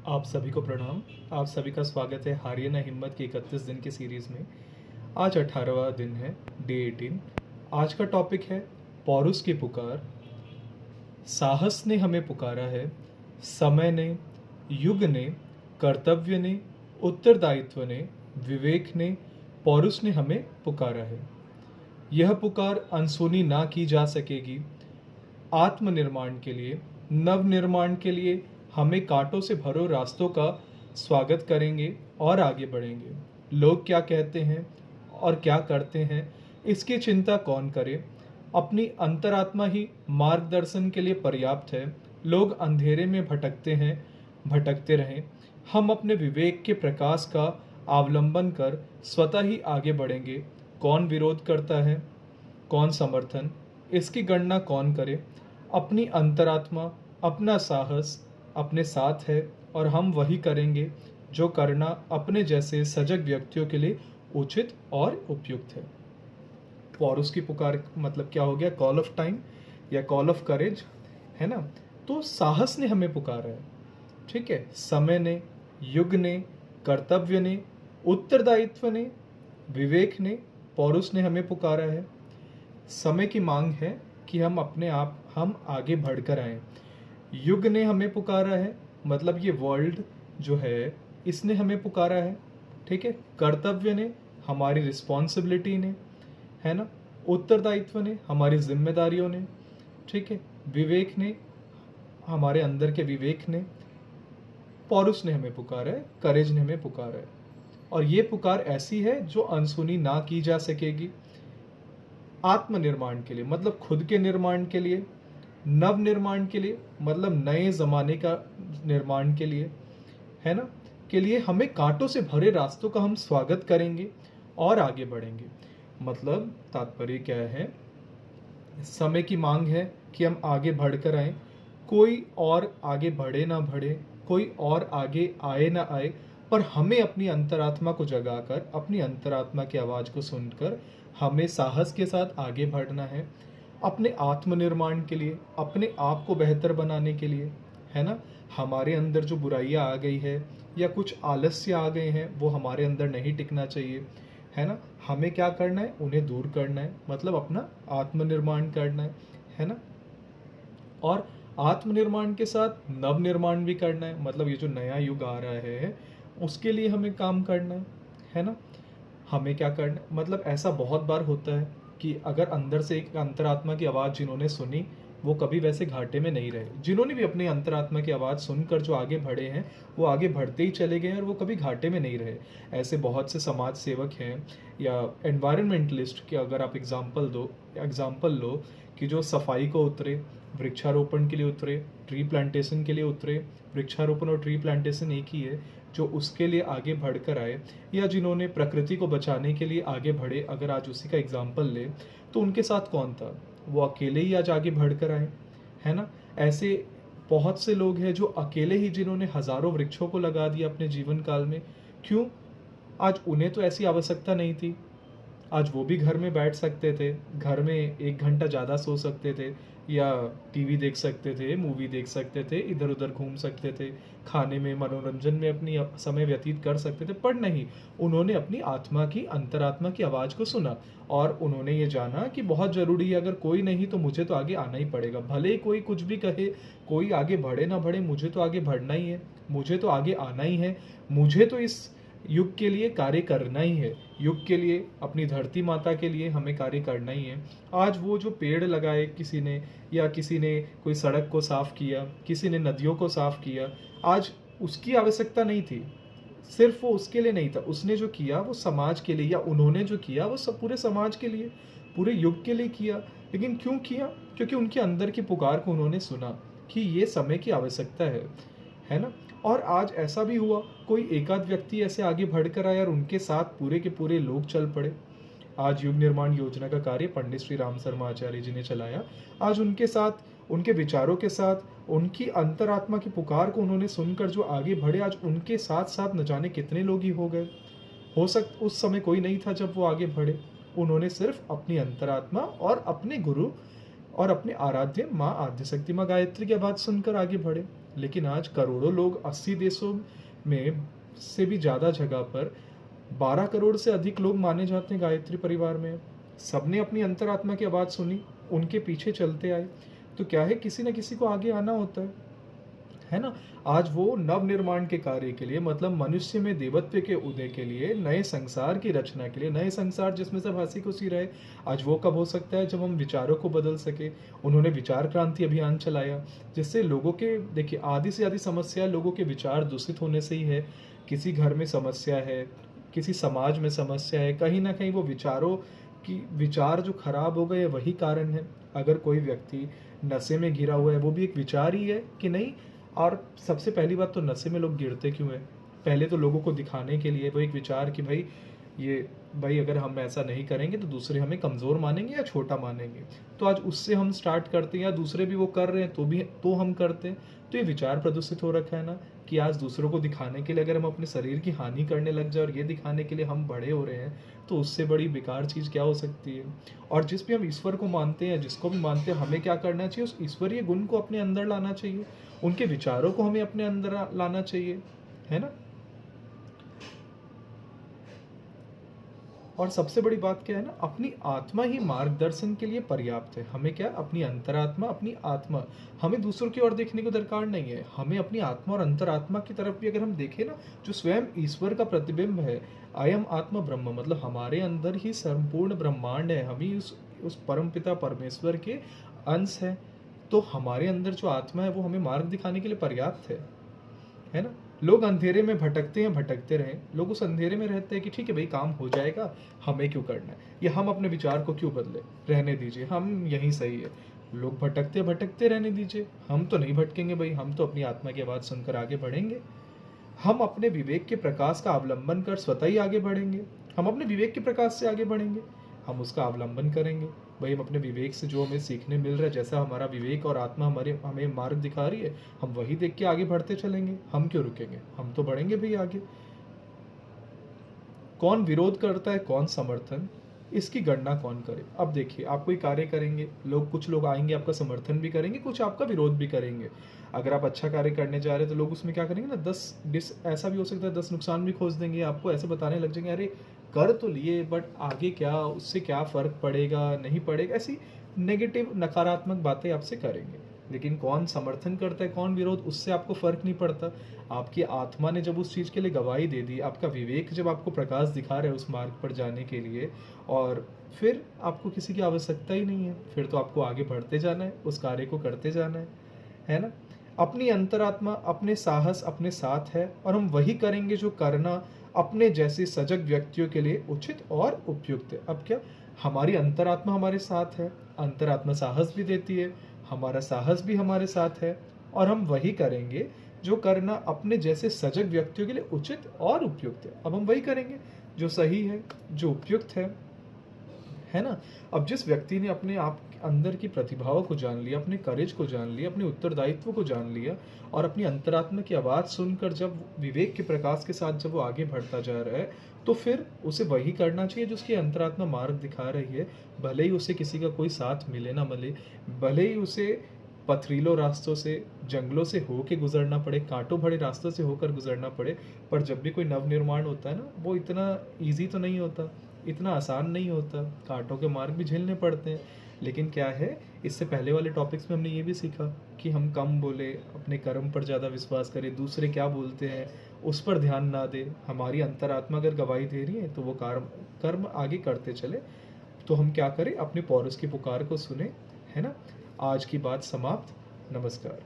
आप सभी को प्रणाम। आप सभी का स्वागत है हारिए ना हिम्मत की 31 दिन की सीरीज़ में। आज 18वां दिन है, डे 18। आज का टॉपिक है पौरुष की पुकार। साहस ने हमें पुकारा है, समय ने, युग ने, कर्तव्य ने, उत्तरदायित्व ने, विवेक ने, पौरुष ने हमें पुकारा है। यह पुकार अनसुनी ना की जा सकेगी। आत्मनिर्माण के लिए, नवनिर्माण के लिए हमें कांटों से भरो रास्तों का स्वागत करेंगे और आगे बढ़ेंगे। लोग क्या कहते हैं और क्या करते हैं, इसकी चिंता कौन करे। अपनी अंतरात्मा ही मार्गदर्शन के लिए पर्याप्त है। लोग अंधेरे में भटकते हैं, भटकते रहें। हम अपने विवेक के प्रकाश का अवलंबन कर स्वतः ही आगे बढ़ेंगे। कौन विरोध करता है, कौन समर्थन, इसकी गणना कौन करे। अपनी अंतरात्मा, अपना साहस अपने साथ है और हम वही करेंगे जो करना अपने जैसे सजग व्यक्तियों के लिए उचित और उपयुक्त है। पौरुष की पुकार मतलब क्या हो गया? कॉल ऑफ टाइम या कॉल ऑफ करेज, है ना। तो साहस ने हमें पुकारा है, ठीक है। समय ने, युग ने, कर्तव्य ने, उत्तरदायित्व ने, विवेक ने, पौरुष ने हमें पुकारा है। समय की मांग है कि हम आगे बढ़कर आए। युग ने हमें पुकारा है, मतलब ये वर्ल्ड जो है इसने हमें पुकारा है, ठीक है। कर्तव्य ने, हमारी रिस्पॉन्सिबिलिटी ने, है ना। उत्तरदायित्व ने, हमारी जिम्मेदारियों ने, ठीक है। विवेक ने, हमारे अंदर के विवेक ने, पौरुष ने हमें पुकारा है, करेज ने हमें पुकारा है। और ये पुकार ऐसी है जो अनसुनी ना की जा सकेगी। आत्मनिर्माण के लिए मतलब खुद के निर्माण के लिए, नव निर्माण के लिए मतलब नए ज़माने का निर्माण के लिए, है ना, के लिए हमें कांटों से भरे रास्तों का हम स्वागत करेंगे और आगे बढ़ेंगे। मतलब तात्पर्य क्या है? समय की मांग है कि हम आगे बढ़कर आए। कोई और आगे बढ़े ना बढ़े, कोई और आगे आए ना आए, पर हमें अपनी अंतरात्मा को जगाकर, अपनी अंतरात्मा की आवाज़ को सुनकर हमें साहस के साथ आगे बढ़ना है। अपने आत्मनिर्माण के लिए, अपने आप को बेहतर बनाने के लिए, है ना। हमारे अंदर जो बुराइयां आ गई है या कुछ आलस्य आ गए हैं, वो हमारे अंदर नहीं टिकना चाहिए, है ना। हमें क्या करना है? उन्हें दूर करना है, मतलब अपना आत्मनिर्माण करना है ना। और आत्मनिर्माण के साथ नवनिर्माण भी करना है, मतलब ये जो नया युग आ रहा है उसके लिए हमें काम करना है ना। हमें क्या करना, मतलब ऐसा बहुत बार होता है कि अगर अंदर से एक अंतरात्मा की आवाज़ जिन्होंने सुनी वो कभी वैसे घाटे में नहीं रहे। जिन्होंने भी अपनी अंतरात्मा की आवाज़ सुनकर जो आगे बढ़े हैं वो आगे बढ़ते ही चले गए और वो कभी घाटे में नहीं रहे। ऐसे बहुत से समाज सेवक हैं या एनवायरमेंटलिस्ट के अगर आप एग्जाम्पल लो कि जो सफाई को उतरे, वृक्षारोपण के लिए उतरे, ट्री प्लांटेशन के लिए उतरे। वृक्षारोपण और ट्री प्लांटेशन एक ही है, जो उसके लिए आगे बढ़कर आए, या जिन्होंने प्रकृति को बचाने के लिए आगे बढ़े। अगर आज उसी का एग्जाम्पल ले तो उनके साथ कौन था? वो अकेले ही आज आगे बढ़कर आए, है ना। ऐसे बहुत से लोग हैं जो अकेले ही, जिन्होंने हजारों वृक्षों को लगा दिया अपने जीवन काल में। क्यों? आज उन्हें तो ऐसी आवश्यकता नहीं थी। आज वो भी घर में बैठ सकते थे, घर में 1 घंटा ज़्यादा सो सकते थे, या टीवी देख सकते थे, मूवी देख सकते थे, इधर उधर घूम सकते थे, खाने में, मनोरंजन में अपनी समय व्यतीत कर सकते थे। पर नहीं, उन्होंने अपनी आत्मा की, अंतरात्मा की आवाज़ को सुना और उन्होंने ये जाना कि बहुत ज़रूरी है, अगर कोई नहीं तो मुझे तो आगे आना ही पड़ेगा। भले ही कोई कुछ भी कहे, कोई आगे बढ़े ना बढ़े, मुझे तो आगे बढ़ना ही है, मुझे तो आगे आना ही है, मुझे तो इस युग के लिए कार्य करना ही है। युग के लिए, अपनी धरती माता के लिए हमें कार्य करना ही है। आज वो जो पेड़ लगाए किसी ने, या किसी ने कोई सड़क को साफ किया, किसी ने नदियों को साफ किया, आज उसकी आवश्यकता नहीं थी। सिर्फ वो उसके लिए नहीं था, उसने जो किया वो समाज के लिए, या उन्होंने जो किया वो सब पूरे समाज के लिए, पूरे युग के लिए किया। लेकिन क्यों किया? क्योंकि उनके अंदर की पुकार को उन्होंने सुना कि ये समय की आवश्यकता है ना। और आज ऐसा भी हुआ, कोई एकाध व्यक्ति ऐसे आगे बढ़कर आया और उनके साथ पूरे के पूरे लोग चल पड़े। आज युग निर्माण योजना का कार्य पंडित श्री राम शर्मा आचार्य जी ने चलाया। आज उनके साथ, उनके विचारों के साथ, उनकी अंतरात्मा की पुकार को उन्होंने सुनकर जो आगे बढ़े, आज उनके साथ साथ न जाने कितने लोग ही हो गए। उस समय कोई नहीं था जब वो आगे बढ़े। उन्होंने सिर्फ अपनी अंतरात्मा और अपने गुरु और अपने आराध्य माँ आद्यशक्ति माँ गायत्री की बात सुनकर आगे बढ़े। लेकिन आज करोड़ों लोग 80 देशों में से भी ज़्यादा जगह पर 12 करोड़ से अधिक लोग माने जाते हैं गायत्री परिवार में। सबने अपनी अंतरात्मा की आवाज़ सुनी, उनके पीछे चलते आए। तो क्या है, किसी न किसी को आगे आना होता है ना। आज वो नव निर्माण के कार्य के लिए, मतलब मनुष्य में देवत्व के उदय के लिए, नए संसार की रचना के लिए, नए संसार जिसमें सब हंसी खुशी रहे, आज वो कब हो सकता है, जब हम विचारों को बदल सके। उन्होंने विचार क्रांति अभियान चलाया, जिससे लोगों के, देखिए, आधी से आधी समस्या लोगों के विचार दूषित होने से ही है। किसी घर में समस्या है, किसी समाज में समस्या है, कहीं ना कहीं वो विचारों की, विचार जो खराब हो गए वही कारण है। अगर कोई व्यक्ति नशे में घिरा हुआ है, वो भी एक विचार ही है कि नहीं। और सबसे पहली बात तो, नशे में लोग गिरते क्यों हैं? पहले तो लोगों को दिखाने के लिए, वो एक विचार कि भाई अगर हम ऐसा नहीं करेंगे तो दूसरे हमें कमज़ोर मानेंगे या छोटा मानेंगे। तो आज उससे हम स्टार्ट करते हैं, या दूसरे भी वो कर रहे हैं तो हम करते हैं। तो ये विचार प्रदूषित हो रखा है ना, कि आज दूसरों को दिखाने के लिए अगर हम अपने शरीर की हानि करने लग जाए और ये दिखाने के लिए हम बड़े हो रहे हैं, तो उससे बड़ी बेकार चीज़ क्या हो सकती है। और जिस भी हम ईश्वर को मानते हैं, जिसको भी मानते हैं, हमें क्या करना चाहिए, उस ईश्वरीय गुण को अपने अंदर लाना चाहिए, उनके विचारों को हमें अपने अंदर लाना चाहिए, है ना। और सबसे बड़ी बात क्या है ना, अपनी आत्मा ही मार्गदर्शन के लिए पर्याप्त है। हमें क्या, अपनी अंतरात्मा, अपनी आत्मा, हमें दूसरों की ओर देखने को दरकार नहीं है। हमें अपनी आत्मा और अंतरात्मा की तरफ भी अगर हम देखें ना, जो स्वयं ईश्वर का प्रतिबिंब है, अयम आत्मा ब्रह्म, मतलब हमारे अंदर ही संपूर्ण ब्रह्मांड है, हम ही उस परमपिता परमेश्वर के अंश है। तो हमारे अंदर जो आत्मा है वो हमें मार्ग दिखाने के लिए पर्याप्त है ना। लोग अंधेरे में भटकते हैं, भटकते रहें। लोग उस अंधेरे में रहते हैं कि ठीक है भाई, काम हो जाएगा, हमें क्यों करना है, या हम अपने विचार को क्यों बदले, रहने दीजिए, हम यहीं सही है। लोग भटकते भटकते रहने दीजिए, हम तो नहीं भटकेंगे भाई, हम तो अपनी आत्मा की आवाज़ सुनकर आगे बढ़ेंगे। हम अपने विवेक के प्रकाश का अवलंबन कर स्वतः ही आगे बढ़ेंगे। हम अपने विवेक के प्रकाश से आगे बढ़ेंगे, हम उसका अवलंबन करेंगे। भाई, हम अपने विवेक से जो हमें सीखने मिल रहा है, जैसा हमारा विवेक और आत्मा हमें मार्ग दिखा रही है, हम वही देख के आगे बढ़ते चलेंगे। हम क्यों रुकेंगे, हम तो बढ़ेंगे भी आगे। कौन विरोध करता है, कौन समर्थन, इसकी गणना कौन करे। अब देखिए, आप कोई कार्य करेंगे, कुछ लोग आएंगे, आपका समर्थन भी करेंगे, कुछ आपका विरोध भी करेंगे। अगर आप अच्छा कार्य करने जा रहे हैं तो लोग उसमें क्या करेंगे ना, 10 ऐसा भी हो सकता है 10 नुकसान भी खोज देंगे, आपको ऐसे बताने लग जाएंगे, अरे कर तो लिए बट आगे क्या, उससे क्या फ़र्क पड़ेगा, नहीं पड़ेगा, ऐसी नेगेटिव नकारात्मक बातें आपसे करेंगे। लेकिन कौन समर्थन करता है, कौन विरोध, उससे आपको फ़र्क नहीं पड़ता। आपकी आत्मा ने जब उस चीज़ के लिए गवाही दे दी, आपका विवेक जब आपको प्रकाश दिखा रहा है उस मार्ग पर जाने के लिए, और फिर आपको किसी की आवश्यकता ही नहीं है, फिर तो आपको आगे बढ़ते जाना है, उस कार्य को करते जाना है ना। अपनी अंतरात्मा, अपने साहस अपने साथ है, और हम वही करेंगे जो करना अपने जैसे सजग व्यक्तियों के लिए उचित और उपयुक्त है। अब क्या, हमारी अंतरात्मा हमारे साथ है, अंतरात्मा साहस भी देती है, हमारा साहस भी हमारे साथ है, और हम वही करेंगे जो करना अपने जैसे सजग व्यक्तियों के लिए उचित और उपयुक्त है। अब हम वही करेंगे जो सही है, जो उपयुक्त है ना। अब जिस व्यक्ति ने अपने आप अंदर की प्रतिभाओं को जान लिया, अपने करेज को जान लिया, अपने उत्तरदायित्व को जान लिया, और अपनी अंतरात्मा की आवाज़ सुनकर जब विवेक के प्रकाश के साथ जब वो आगे बढ़ता जा रहा है, तो फिर उसे वही करना चाहिए जो उसकी अंतरात्मा मार्ग दिखा रही है। भले ही उसे किसी का कोई साथ मिले ना मिले, भले ही उसे पथरीलों रास्तों से, जंगलों से होके गुजरना पड़े, कांटों भरे रास्तों से होकर गुजरना पड़े, पर जब भी कोई नवनिर्माण होता है ना, वो इतना ईजी तो नहीं होता, इतना आसान नहीं होता, कांटों के मार्ग भी झेलने पड़ते हैं। लेकिन क्या है, इससे पहले वाले टॉपिक्स में हमने ये भी सीखा कि हम कम बोले, अपने कर्म पर ज़्यादा विश्वास करें, दूसरे क्या बोलते हैं उस पर ध्यान ना दें। हमारी अंतरात्मा अगर गवाही दे रही है तो वो कर्म आगे करते चले। तो हम क्या करें, अपने पौरुष की पुकार को सुने, है ना। आज की बात समाप्त। नमस्कार।